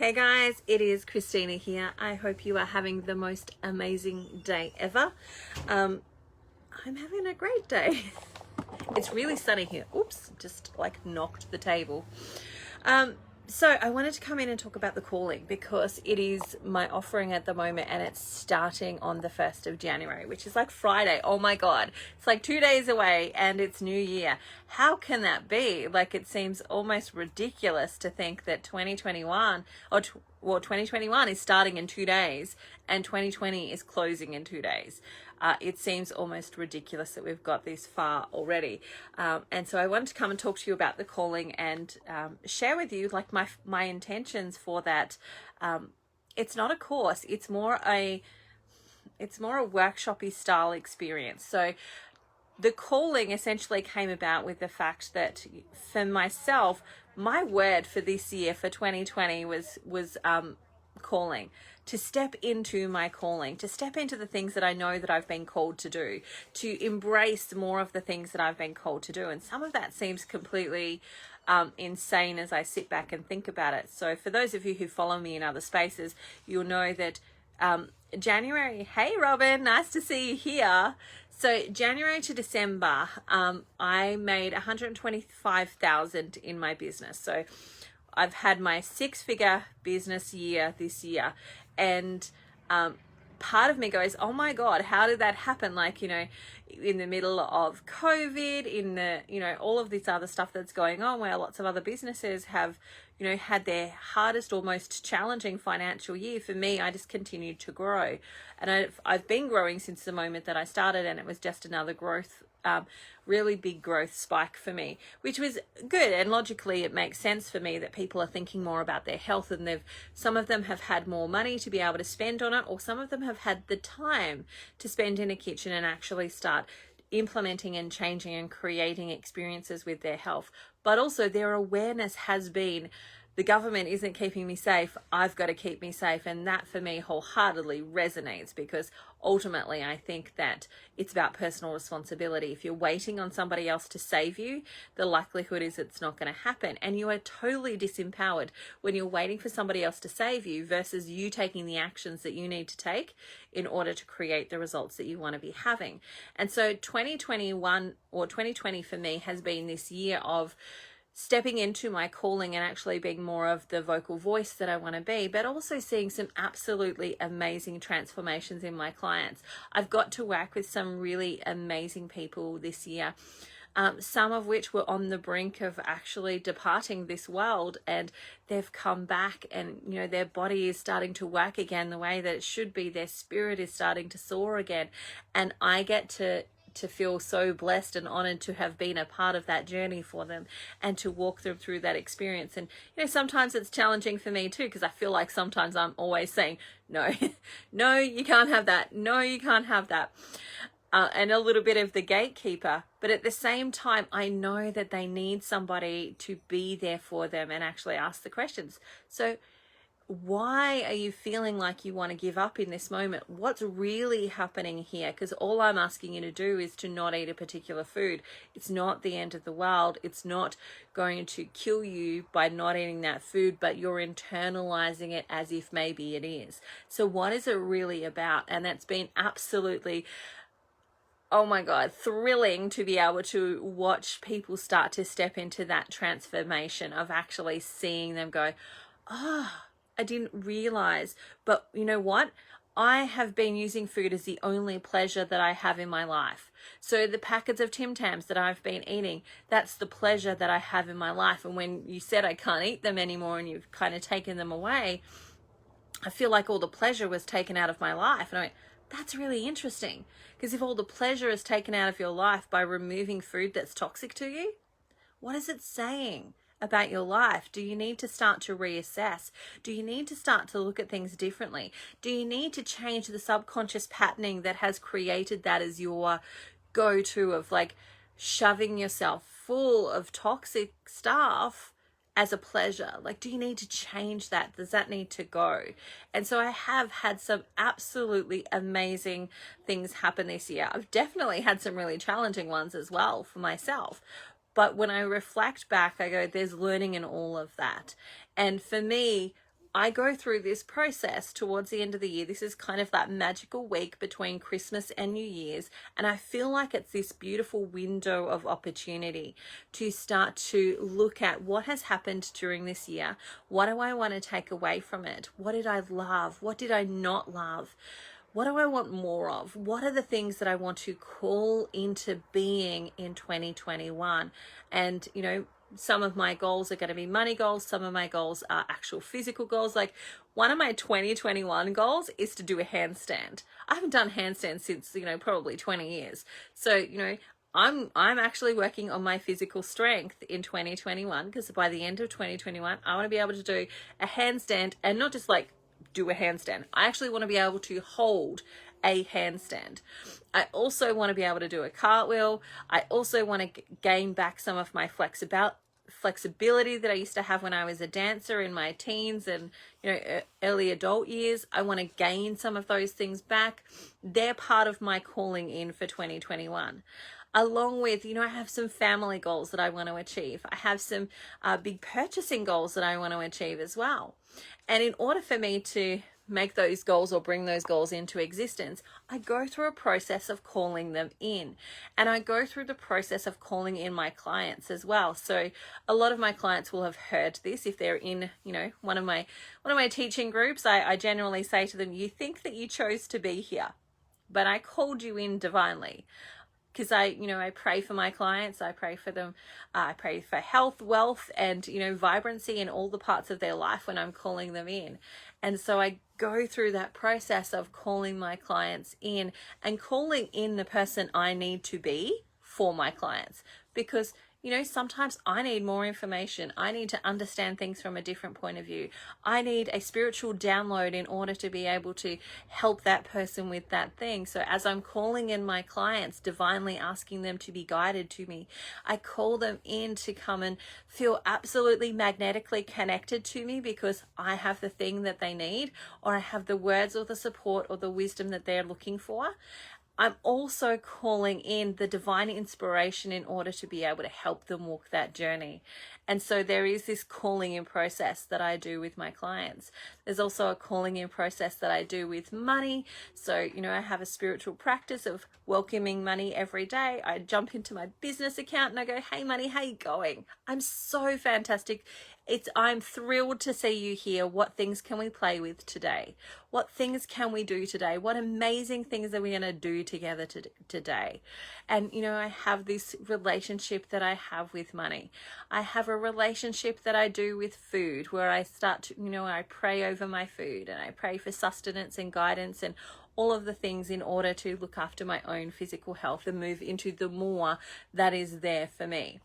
Hey guys, it is Christina here. I hope you are having the most amazing day ever. I'm having a great day. It's really sunny here. Oops, just like knocked the table. So I wanted to come in and talk about the calling because it is my offering at the moment and it's starting on the 1st of January, which is like Friday. Oh my God. It's like 2 days away and it's New Year. How can that be? Like it seems almost ridiculous to think that 2021 is starting in 2 days and 2020 is closing in 2 days. It seems almost ridiculous that we've got this far already. And so I wanted to come and talk to you about the calling and share with you like my intentions for that. It's not a course. It's more a workshopy style experience. So the calling essentially came about with the fact that for myself, my word for this year, for 2020, was calling, to step into my calling, to step into the things that I know that I've been called to do, to embrace more of the things that I've been called to do. And some of that seems completely insane as I sit back and think about it. So for those of you who follow me in other spaces, you'll know that January, hey Robin, nice to see you here. So January to December, I made 125,000 in my business. So I've had my 6-figure business year this year, and part of me goes, oh my God, how did that happen? Like, in the middle of COVID, in the, all of this other stuff that's going on where lots of other businesses have, had their hardest or most challenging financial year. For me, I just continued to grow. And I've been growing since the moment that I started, and it was just another growth, really big growth spike for me, which was good. And logically, it makes sense for me that people are thinking more about their health, and some of them have had more money to be able to spend on it, or some of them have had the time to spend in a kitchen and actually start implementing and changing and creating experiences with their health. But also their awareness has been, the government isn't keeping me safe, I've got to keep me safe. And that for me wholeheartedly resonates, because ultimately I think that it's about personal responsibility. If you're waiting on somebody else to save you, the likelihood is it's not going to happen. And you are totally disempowered when you're waiting for somebody else to save you versus you taking the actions that you need to take in order to create the results that you want to be having. And so 2021 or 2020 for me has been this year of stepping into my calling and actually being more of the vocal voice that I want to be, but also seeing some absolutely amazing transformations in my clients. I've got to work with some really amazing people this year, some of which were on the brink of actually departing this world, and they've come back, and their body is starting to work again the way that it should be. Their spirit is starting to soar again, and I get to feel so blessed and honored to have been a part of that journey for them and to walk them through that experience. And sometimes it's challenging for me too, because I feel like sometimes I'm always saying no, no, you can't have that, no, you can't have that, and a little bit of the gatekeeper. But at the same time, I know that they need somebody to be there for them and actually ask the questions. So why are you feeling like you want to give up in this moment? What's really happening here? Because all I'm asking you to do is to not eat a particular food. It's not the end of the world. It's not going to kill you by not eating that food, but you're internalizing it as if maybe it is. So what is it really about? And that's been absolutely, oh my God, thrilling to be able to watch people start to step into that transformation of actually seeing them go, I didn't realize. But you know what? I have been using food as the only pleasure that I have in my life. So the packets of Tim Tams that I've been eating, that's the pleasure that I have in my life. And when you said I can't eat them anymore and you've kind of taken them away, I feel like all the pleasure was taken out of my life. And I went, that's really interesting. Because if all the pleasure is taken out of your life by removing food that's toxic to you, what is it saying about your life? Do you need to start to reassess? Do you need to start to look at things differently? Do you need to change the subconscious patterning that has created that as your go-to of like shoving yourself full of toxic stuff as a pleasure? Like, do you need to change that? Does that need to go? And so I have had some absolutely amazing things happen this year. I've definitely had some really challenging ones as well for myself. But when I reflect back, I go, there's learning in all of that. And for me, I go through this process towards the end of the year. This is kind of that magical week between Christmas and New Year's. And I feel like it's this beautiful window of opportunity to start to look at what has happened during this year. What do I want to take away from it? What did I love? What did I not love? What do I want more of? What are the things that I want to call into being in 2021? And, you know, some of my goals are going to be money goals. Some of my goals are actual physical goals. Like one of my 2021 goals is to do a handstand. I haven't done handstands since, you know, probably 20 years. So, you know, I'm actually working on my physical strength in 2021, because by the end of 2021, I want to be able to do a handstand, and not just like do a handstand. I actually want to be able to hold a handstand. I also want to be able to do a cartwheel. I also want to gain back some of my flexibility that I used to have when I was a dancer in my teens and, you know, early adult years. I want to gain some of those things back. They're part of my calling in for 2021. Along with, you know, I have some family goals that I want to achieve. I have some big purchasing goals that I want to achieve as well. And in order for me to make those goals or bring those goals into existence, I go through a process of calling them in. And I go through the process of calling in my clients as well. So a lot of my clients will have heard this if they're in, you know, one of my teaching groups. I generally say to them, you think that you chose to be here, but I called you in divinely. Because I pray for my clients. I pray for them. I pray for health, wealth, and, you know, vibrancy in all the parts of their life when I'm calling them in. And so I go through that process of calling my clients in and calling in the person I need to be for my clients. Because, you know, sometimes I need more information. I need to understand things from a different point of view. I need a spiritual download in order to be able to help that person with that thing. So as I'm calling in my clients, divinely asking them to be guided to me, I call them in to come and feel absolutely magnetically connected to me, because I have the thing that they need, or I have the words or the support or the wisdom that they're looking for. I'm also calling in the divine inspiration in order to be able to help them walk that journey. And so there is this calling in process that I do with my clients. There's also a calling in process that I do with money. So, you know, I have a spiritual practice of welcoming money every day. I jump into my business account and I go, hey money, how you going? I'm so fantastic. I'm thrilled to see you here. What things can we play with today? What things can we do today? What amazing things are we going to do together today? And, you know, I have this relationship that I have with money. I have a relationship that I do with food, where I start to, you know, I pray over my food and I pray for sustenance and guidance and all of the things in order to look after my own physical health and move into the more that is there for me.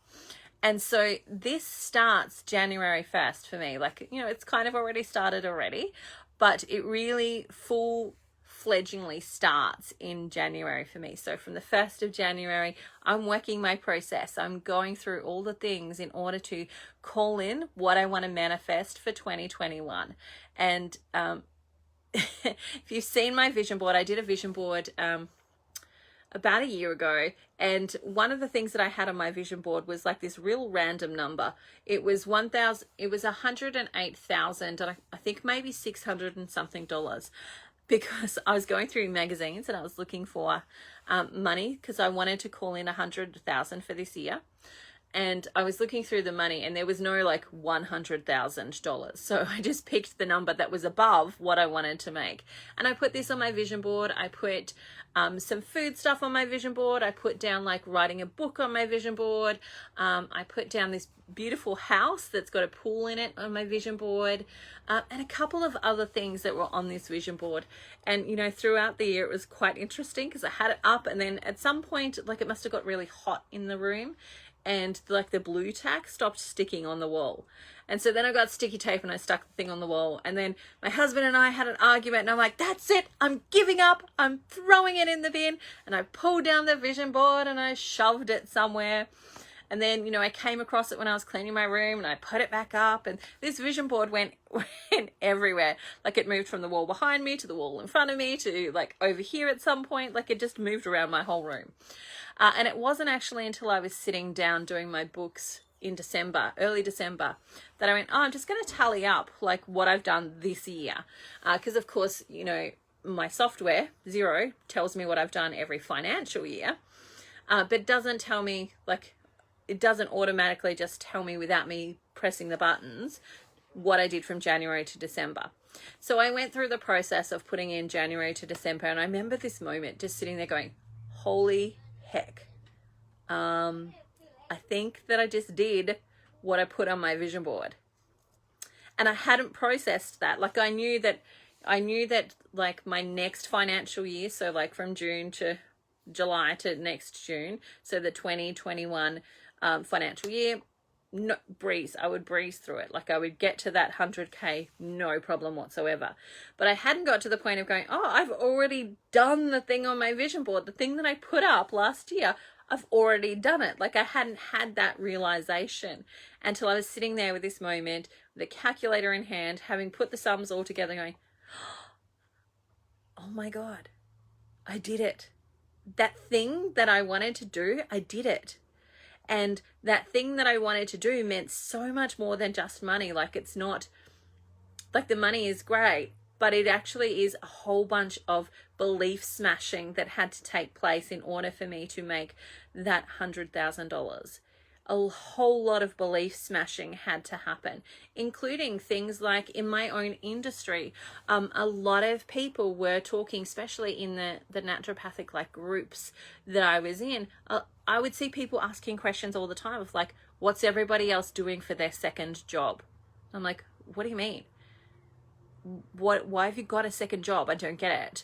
And so this starts January 1st for me. Like, you know, it's kind of already started already, but it really full-fledgingly starts in January for me. So from the 1st of January, I'm working my process. I'm going through all the things in order to call in what I want to manifest for 2021. And if you've seen my vision board, I did a vision board about a year ago, and one of the things that I had on my vision board was like this real random number. It was $108,000, and I think maybe $600 and something dollars, because I was going through magazines and I was looking for money, because I wanted to call in $100,000 for this year. And I was looking through the money and there was no like $100,000. So I just picked the number that was above what I wanted to make. And I put this on my vision board. I put some food stuff on my vision board. I put down like writing a book on my vision board. I put down this beautiful house that's got a pool in it on my vision board, and a couple of other things that were on this vision board. And, you know, throughout the year, it was quite interesting because I had it up, and then at some point, like, it must have got really hot in the room, and like the blue tack stopped sticking on the wall. And so then I got sticky tape and I stuck the thing on the wall. And then my husband and I had an argument, and I'm like, that's it, I'm giving up, I'm throwing it in the bin. And I pulled down the vision board and I shoved it somewhere. And then, you know, I came across it when I was cleaning my room and I put it back up, and this vision board went everywhere. Like, it moved from the wall behind me to the wall in front of me to like over here at some point. Like, it just moved around my whole room. And it wasn't actually until I was sitting down doing my books in December, early December, that I went, oh, I'm just going to tally up like what I've done this year. Because of course, you know, my software, Xero, tells me what I've done every financial year, but doesn't tell me, like, it doesn't automatically just tell me without me pressing the buttons what I did from January to December. So I went through the process of putting in January to December, and I remember this moment just sitting there going, holy heck. I think that I just did what I put on my vision board. And I hadn't processed that. Like I knew that like my next financial year, so like from June to July to next June, so the 2021 financial year, no, I would breeze through it. Like I would get to that 100K, no problem whatsoever. But I hadn't got to the point of going, oh, I've already done the thing on my vision board. The thing that I put up last year, I've already done it. Like I hadn't had that realization until I was sitting there with this moment, with a calculator in hand, having put the sums all together, going, oh my God, I did it. That thing that I wanted to do, I did it. And that thing that I wanted to do meant so much more than just money. Like it's not, like the money is great, but it actually is a whole bunch of belief smashing that had to take place in order for me to make that $100,000. A whole lot of belief smashing had to happen, including things like in my own industry. A lot of people were talking, especially in the naturopathic like groups that I was in. I would see people asking questions all the time of like, what's everybody else doing for their second job? I'm like, what do you mean? Why have you got a second job? I don't get it.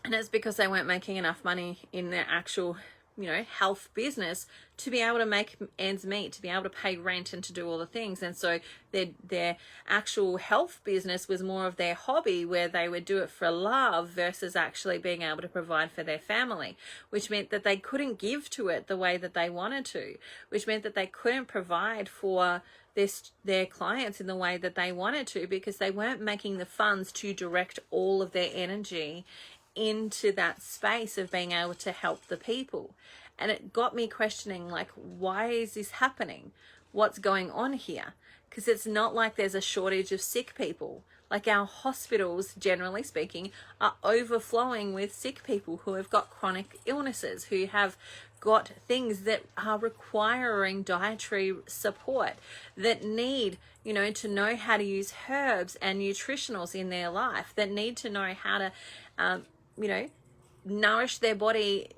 And it's because they weren't making enough money in their actual, you know, health business to be able to make ends meet, to be able to pay rent and to do all the things. And so their actual health business was more of their hobby, where they would do it for love versus actually being able to provide for their family, which meant that they couldn't give to it the way that they wanted to, which meant that they couldn't provide for their clients in the way that they wanted to, because they weren't making the funds to direct all of their energy into that space of being able to help the people. And it got me questioning, like, why is this happening? What's going on here? Because it's not like there's a shortage of sick people. Like our hospitals, generally speaking, are overflowing with sick people who have got chronic illnesses, who have got things that are requiring dietary support, that need, you know, to know how to use herbs and nutritionals in their life, that need to know how to, you know, nourish their body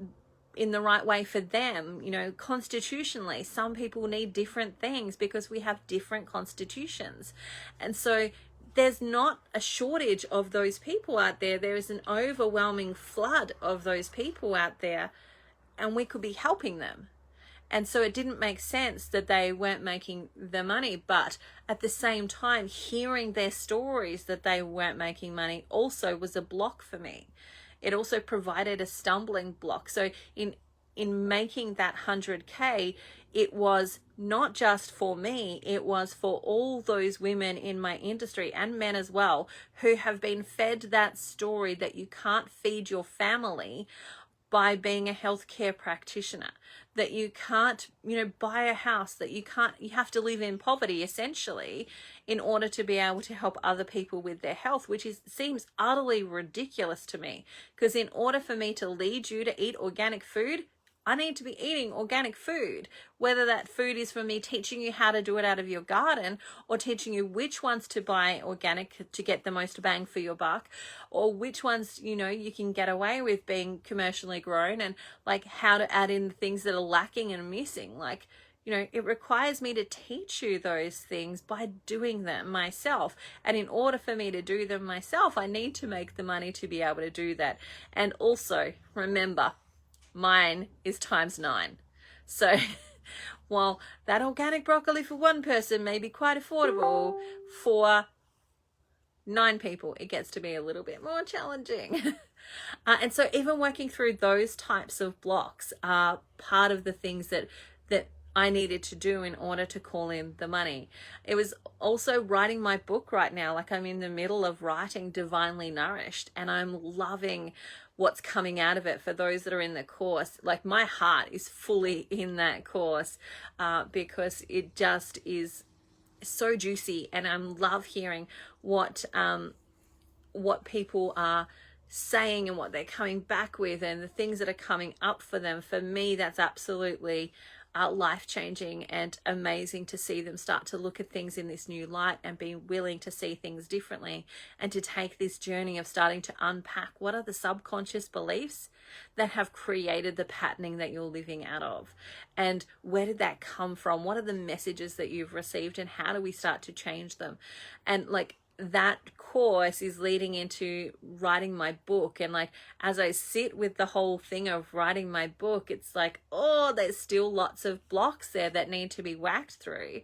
in the right way for them. You know, constitutionally, some people need different things because we have different constitutions. And so there's not a shortage of those people out there. There is an overwhelming flood of those people out there, and we could be helping them. And so it didn't make sense that they weren't making the money, but at the same time, hearing their stories that they weren't making money also was a block for me. It also provided a stumbling block. So in making that 100K, it was not just for me, it was for all those women in my industry, and men as well, who have been fed that story that you can't feed your family by being a healthcare practitioner, that you can't, you know, buy a house, that you have to live in poverty essentially in order to be able to help other people with their health, which seems utterly ridiculous to me. Because in order for me to lead you to eat organic food, I need to be eating organic food, whether that food is from me teaching you how to do it out of your garden, or teaching you which ones to buy organic to get the most bang for your buck, or which ones, you know, you can get away with being commercially grown, and like how to add in the things that are lacking and missing. Like, you know, it requires me to teach you those things by doing them myself. And in order for me to do them myself, I need to make the money to be able to do that. And also, remember, mine is ×9. So while that organic broccoli for one person may be quite affordable, for 9 people, it gets to be a little bit more challenging. And so even working through those types of blocks are part of the things that I needed to do in order to call in the money. It was also writing my book right now. Like, I'm in the middle of writing Divinely Nourished, and I'm loving what's coming out of it for those that are in the course. Like, my heart is fully in that course because it just is so juicy, and I love hearing what people are saying and what they're coming back with and the things that are coming up for them. For me, that's absolutely life-changing and amazing to see them start to look at things in this new light and be willing to see things differently, and to take this journey of starting to unpack what are the subconscious beliefs that have created the patterning that you're living out of, and where did that come from, what are the messages that you've received, and how do we start to change them. And like, that course is leading into writing my book. And like, as I sit with the whole thing of writing my book, it's like, oh, there's still lots of blocks there that need to be whacked through.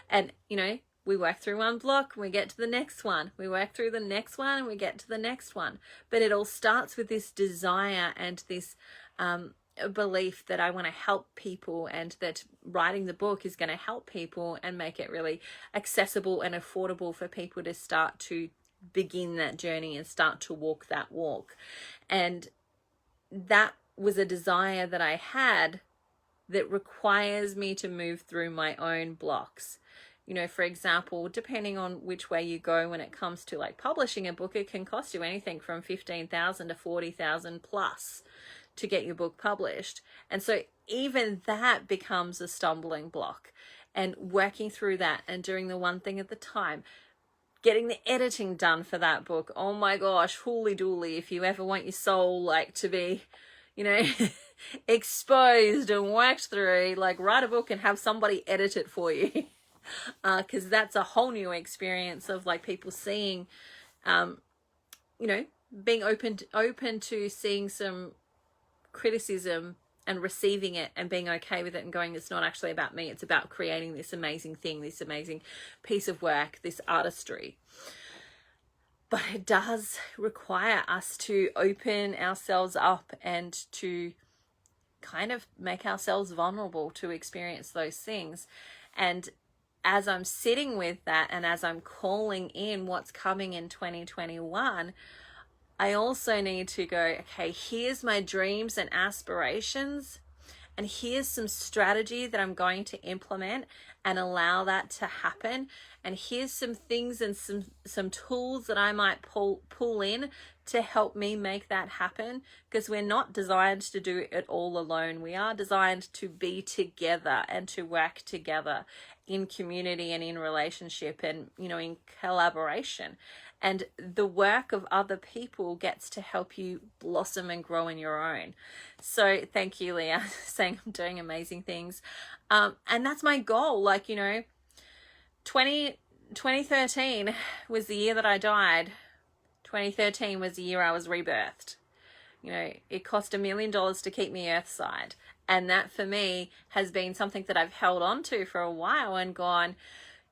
And you know, we work through one block and we get to the next one, we work through the next one and we get to the next one. But it all starts with this desire and this a belief that I want to help people, and that writing the book is going to help people and make it really accessible and affordable for people to start to begin that journey and start to walk that walk. And that was a desire that I had that requires me to move through my own blocks. You know, for example, depending on which way you go when it comes to like publishing a book, it can cost you anything from $15,000 to $40,000 plus to get your book published. And so even that becomes a stumbling block, and working through that and doing the one thing at the time, getting the editing done for that book. Oh my gosh, hooly dooly. If you ever want your soul like to be, you know, exposed and worked through, like, write a book and have somebody edit it for you. Because that's a whole new experience of like people seeing, you know, being open to seeing some criticism and receiving it and being okay with it and going, it's not actually about me, it's about creating this amazing thing, this amazing piece of work, this artistry. But it does require us to open ourselves up and to kind of make ourselves vulnerable to experience those things. And as I'm sitting with that, and as I'm calling in what's coming in 2021, I also need to go, okay, here's my dreams and aspirations, and here's some strategy that I'm going to implement and allow that to happen. And here's some things and some tools that I might pull in to help me make that happen, because we're not designed to do it all alone. We are designed to be together and to work together in community and in relationship and, you know, in collaboration. And the work of other people gets to help you blossom and grow in your own. So thank you, Leah, saying I'm doing amazing things. And that's my goal. Like, you know, 2013 was the year that I died. 2013 was the year I was rebirthed. You know, it cost $1 million to keep me earthside. And that for me has been something that I've held on to for a while and gone,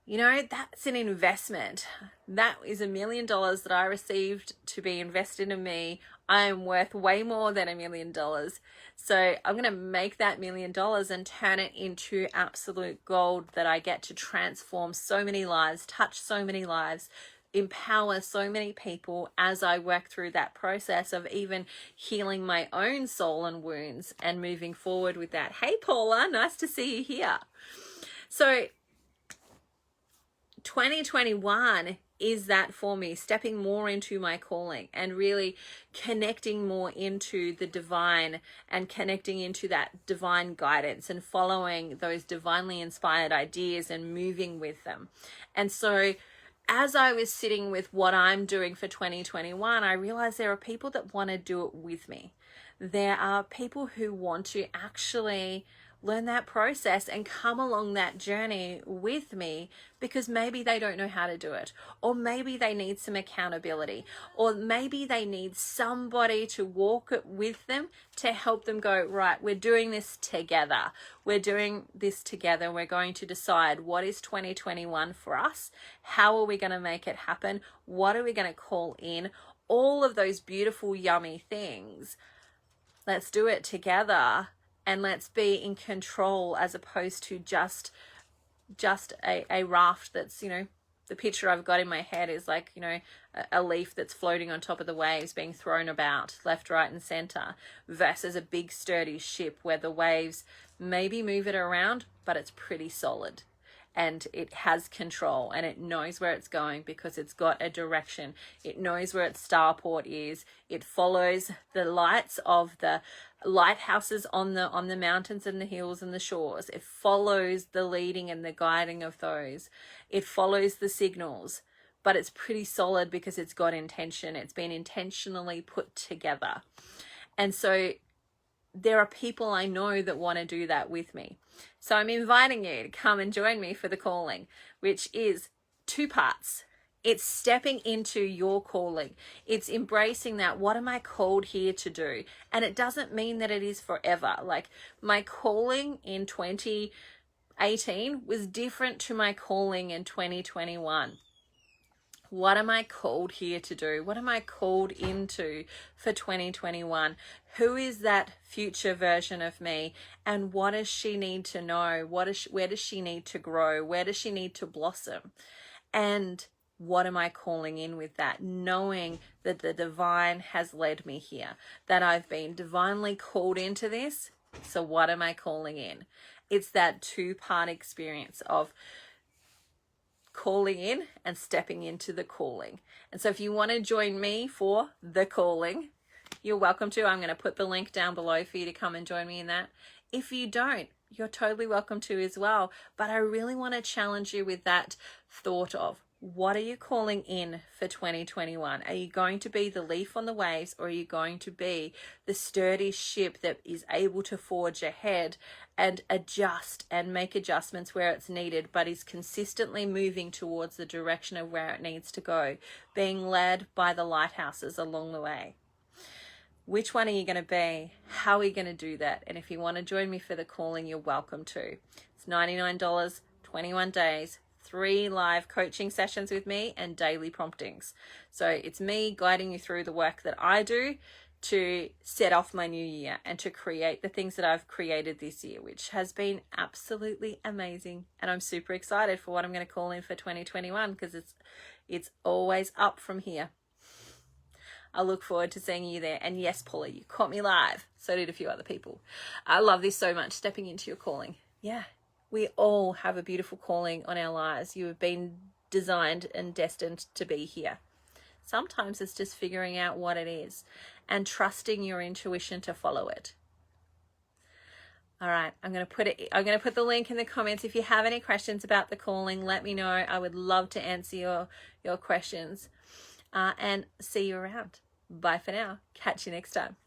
you know, that's an investment. That is $1 million that I received to be invested in me. I am worth way more than $1 million. So I'm going to make that $1 million and turn it into absolute gold that I get to transform so many lives, touch so many lives, empower so many people as I work through that process of even healing my own soul and wounds and moving forward with that. Hey, Paula, nice to see you here. So 2021 is that for me, stepping more into my calling and really connecting more into the divine and connecting into that divine guidance and following those divinely inspired ideas and moving with them. And so as I was sitting with what I'm doing for 2021, I realized there are people that want to do it with me. There are people who want to actually learn that process and come along that journey with me, because maybe they don't know how to do it, or maybe they need some accountability, or maybe they need somebody to walk it with them to help them go, right, we're doing this together. We're doing this together. We're going to decide what is 2021 for us. How are we going to make it happen? What are we going to call in? All of those beautiful, yummy things. Let's do it together. And let's be in control, as opposed to just a raft that's, you know, the picture I've got in my head is like, a leaf that's floating on top of the waves being thrown about left, right, and center versus a big sturdy ship where the waves maybe move it around, but it's pretty solid. And it has control and it knows where it's going because it's got a direction. It knows where its starport is. It follows the lights of the lighthouses on the mountains and the hills and the shores. It follows the leading and the guiding of those. It follows the signals, but it's pretty solid because it's got intention. It's been intentionally put together. And so there are people I know that want to do that with me. So I'm inviting you to come and join me for the calling, which is 2 parts. It's stepping into your calling. It's embracing that. What am I called here to do? And it doesn't mean that it is forever. Like my calling in 2018 was different to my calling in 2021. What am I called here to do? What am I called into for 2021? Who is that future version of me? And what does she need to know? Where does she need to grow? Where does she need to blossom? And what am I calling in with that? Knowing that the divine has led me here, that I've been divinely called into this. So what am I calling in? It's that 2-part experience of calling in and stepping into the calling. And so if you want to join me for the calling, you're welcome to. I'm going to put the link down below for you to come and join me in that. If you don't, you're totally welcome to as well. But I really want to challenge you with that thought of, what are you calling in for 2021? Are you going to be the leaf on the waves, or are you going to be the sturdy ship that is able to forge ahead and adjust and make adjustments where it's needed, but is consistently moving towards the direction of where it needs to go, being led by the lighthouses along the way? Which one are you going to be? How are you going to do that? And if you want to join me for the calling, you're welcome to. It's $99, 21 days, 3 live coaching sessions with me and daily promptings. So it's me guiding you through the work that I do to set off my new year and to create the things that I've created this year, which has been absolutely amazing. And I'm super excited for what I'm going to call in for 2021 because it's always up from here. I look forward to seeing you there. And yes, Paula, you caught me live. So did a few other people. I love this so much, stepping into your calling. Yeah, we all have a beautiful calling on our lives. You have been designed and destined to be here. Sometimes it's just figuring out what it is and trusting your intuition to follow it. All right, I'm going to put the link in the comments. If you have any questions about the calling, let me know. I would love to answer your questions. And see you around. Bye for now. Catch you next time.